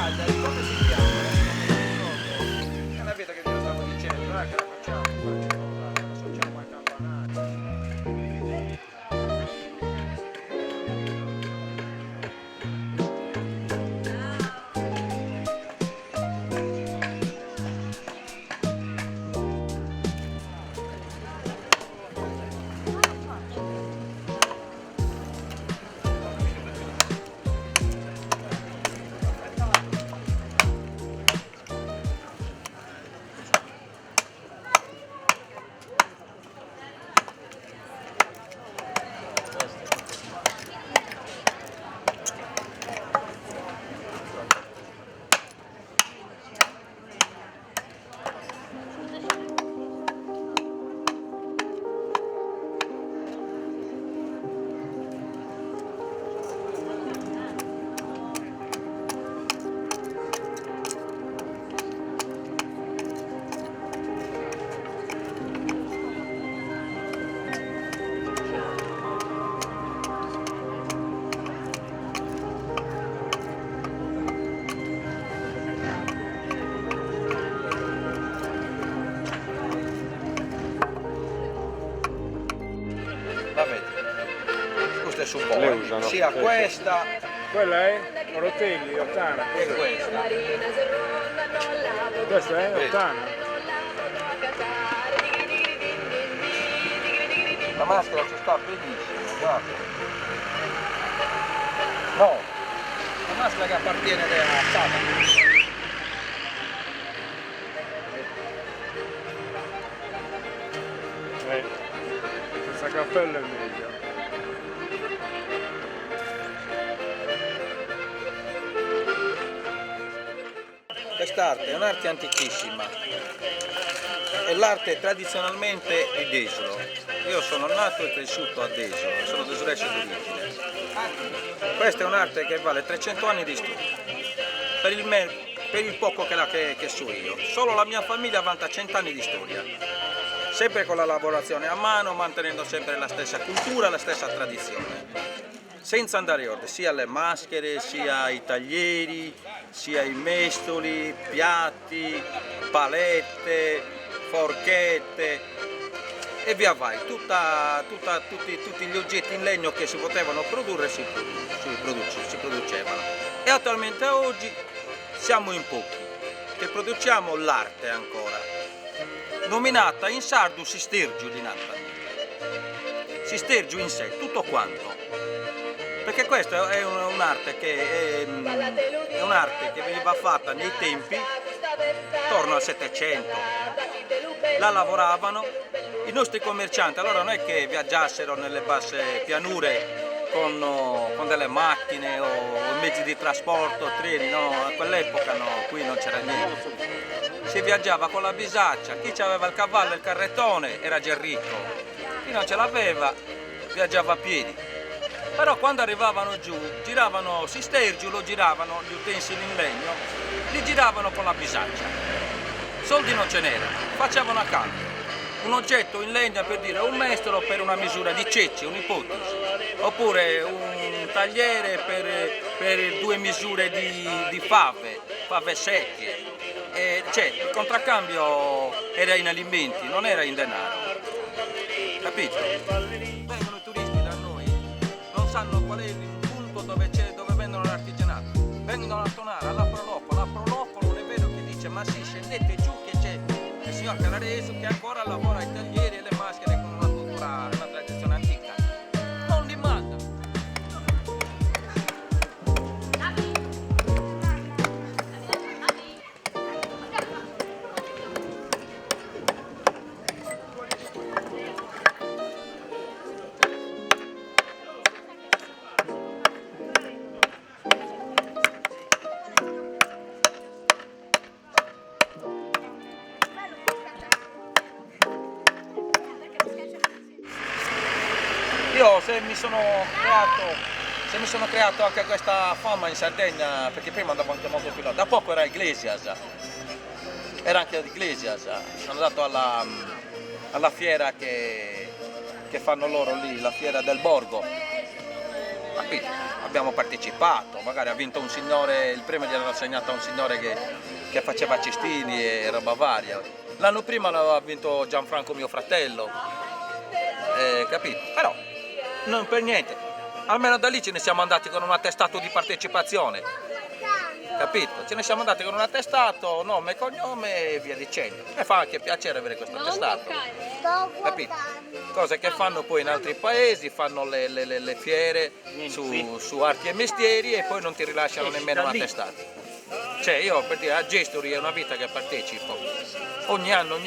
battaglia di come si chiama, è la vita che vi stavo dicendo, che la facciamo, la associamo ai campanari. La vedi? Questo è su Le Boeing, usano. sia questa Quella è Rotelli, Ottana. che questa. Questa è Vedi. Ottana. La maschera ci sta benissimo, guarda. No, la maschera che appartiene a Satana. Senza cappello è meglio. Quest'arte è un'arte antichissima, è l'arte tradizionalmente di Desolo. Io sono nato e cresciuto a Desolo, sono desolese d'origine. Questa è un'arte che vale 300 anni di storia, per il poco che so io. Solo la mia famiglia vanta 100 anni di storia, sempre con la lavorazione a mano, mantenendo sempre la stessa cultura, la stessa tradizione. Senza andare oltre, sia le maschere, sia i taglieri, sia i mestoli, piatti, palette, forchette e via vai. Tutti gli oggetti in legno che si potevano produrre si producevano. E attualmente oggi siamo in pochi che produciamo l'arte ancora, nominata in sardo Sistergiu di Natale. Sistergiu in sé, tutto quanto. Perché questa è un'arte che veniva fatta nei tempi attorno al 700. La lavoravano i nostri commercianti, allora non è che viaggiassero nelle basse pianure con delle macchine o mezzi di trasporto, treni, no, a quell'epoca no, qui non c'era niente. Si viaggiava con la bisaccia, chi aveva il cavallo e il carrettone era già ricco, chi non ce l'aveva viaggiava a piedi. Però quando arrivavano giù, giravano Sistergiu, lo giravano, gli utensili in legno, li giravano con la bisaccia. Soldi non ce n'erano, facevano a cambio. Un oggetto in legno per dire un mestolo per una misura di ceci, un'ipotesi, oppure un tagliere per 2 misure di fave secche. Cioè, il contraccambio era in alimenti, non era in denaro. Capito? Vengono i turisti da noi, non sanno qual è il punto dove vendono l'artigianato. Vengono a tonare alla Proloco non è vero che dice ma sì, scendete giù che c'è il signor Calaresu che ancora lavora ai taglieri e le maschere con una cultura, una tradizione antica. Non li manda. Io se mi sono creato anche questa fama in Sardegna, perché prima andavo anche molto più là, da poco era Iglesias, sono andato alla fiera che fanno loro lì, la fiera del Borgo, capito? Abbiamo partecipato, magari ha vinto un signore, il premio gliel'hanno assegnato a un signore che faceva cestini e roba varia. L'anno prima l'aveva vinto Gianfranco, mio fratello, capito? Però non per niente, almeno da lì ce ne siamo andati con un attestato di partecipazione, capito? Ce ne siamo andati con un attestato, nome e cognome e via dicendo. E fa anche piacere avere questo attestato, capito? Cose che fanno poi in altri paesi, fanno le fiere su arti e mestieri e poi non ti rilasciano nemmeno un attestato. Cioè io per dire a Gestori è una vita che partecipo, ogni anno,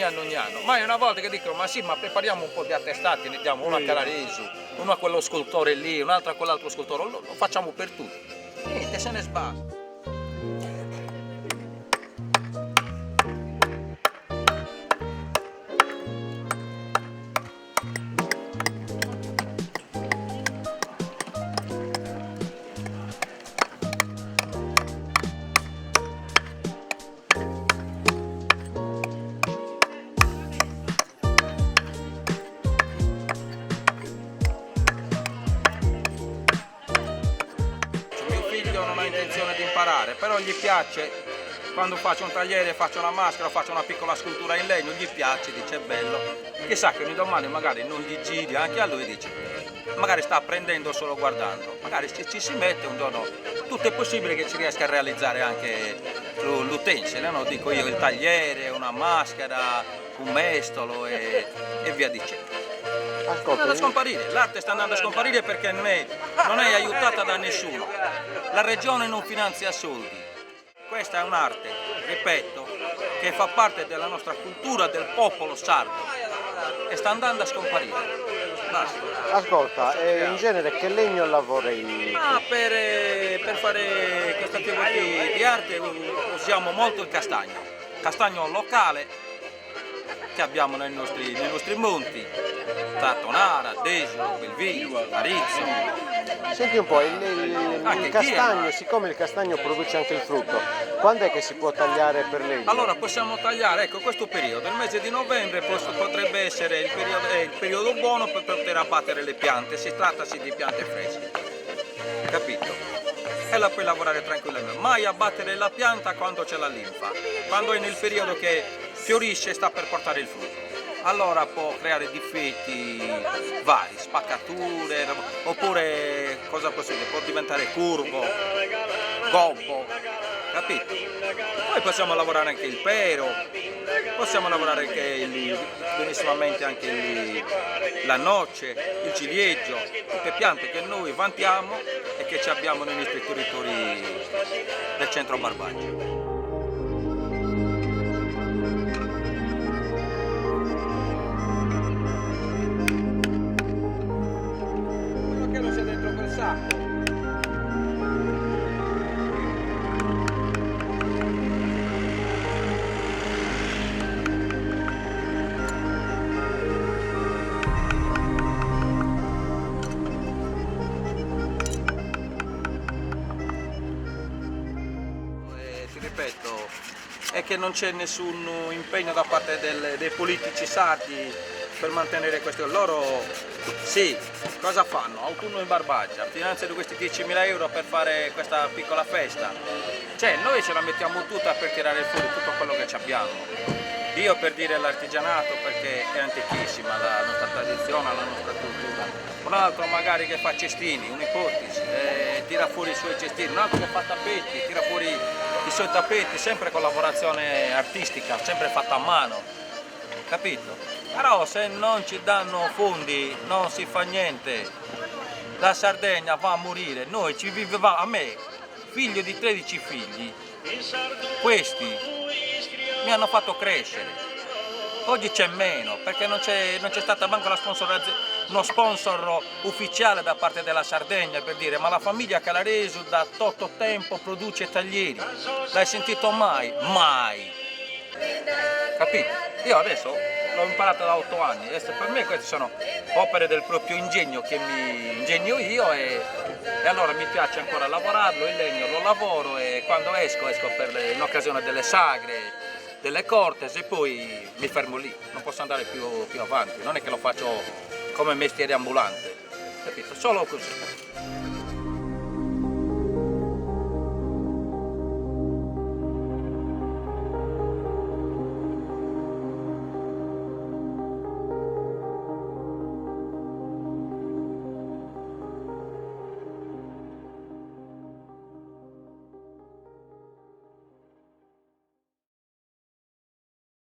ma è una volta che dicono ma sì, ma prepariamo un po' di attestati, ne diamo uno a Calaresu, uno a quello scultore lì, un altro a quell'altro scultore, lo facciamo per tutti, niente, se ne sbasta. Non ha intenzione di imparare, però gli piace, quando faccio un tagliere, faccio una maschera, faccio una piccola scultura in legno, gli piace, dice è bello, chissà che un domani magari non gli giri anche a lui, dice magari sta apprendendo solo guardando, magari se ci si mette un giorno, tutto è possibile che ci riesca a realizzare anche l'utensile, no? Dico io, il tagliere, una maschera, un mestolo e via dicendo. Sta andando a scomparire, l'arte sta andando a scomparire perché non è aiutata da nessuno, la regione non finanzia soldi, questa è un'arte, ripeto, che fa parte della nostra cultura, del popolo sardo e sta andando a scomparire. Basta. Ascolta, in genere che legno lavori? Per fare questo tipo di arte usiamo molto il castagno locale che abbiamo nei nostri monti, Trattonara, Desio, Belvino, Arizzo. Senti un po', il castagno, siccome il castagno produce anche il frutto, quando è che si può tagliare per legno? Allora possiamo tagliare, ecco, questo periodo, il mese di novembre potrebbe essere il periodo buono per poter abbattere le piante, si trattasi di piante fresche, capito? E la puoi lavorare tranquillamente, mai abbattere la pianta quando c'è la linfa, quando è nel periodo che fiorisce e sta per portare il frutto. Allora può creare difetti vari, spaccature, oppure cosa possibile, può diventare curvo, gobbo, capito? Poi possiamo lavorare anche il pero, possiamo lavorare anche benissimamente anche la noce, il ciliegio, tutte piante che noi vantiamo e che ci abbiamo nei nostri territori del centro Barbagia. Ripeto, è che non c'è nessun impegno da parte dei politici sardi per mantenere questo. Loro sì, cosa fanno? Autunno in Barbagia, finanziano questi 10.000 euro per fare questa piccola festa. Cioè noi ce la mettiamo tutta per tirare fuori tutto quello che abbiamo. Io per dire l'artigianato perché è antichissima la nostra tradizione, la nostra cultura. Un altro magari che fa cestini, un'ipotesi, tira fuori i suoi cestini, un altro che fa tappeti, tira fuori i suoi tappeti, sempre con lavorazione artistica, sempre fatta a mano, capito? Però se non ci danno fondi non si fa niente, la Sardegna va a morire, noi ci vivevamo, a me, figlio di 13 figli, questi mi hanno fatto crescere. Oggi c'è meno, perché non c'è stata manco uno sponsor ufficiale da parte della Sardegna per dire ma la famiglia Calaresu da tutto tempo produce taglieri. L'hai sentito mai? Mai! Capito? Io adesso l'ho imparato da 8 anni, adesso per me queste sono opere del proprio ingegno che mi ingegno io e allora mi piace ancora lavorarlo, il legno lo lavoro e quando esco in occasione delle sagre, delle cortes e poi mi fermo lì, non posso andare più avanti, non è che lo faccio come mestiere ambulante, capito? Solo così.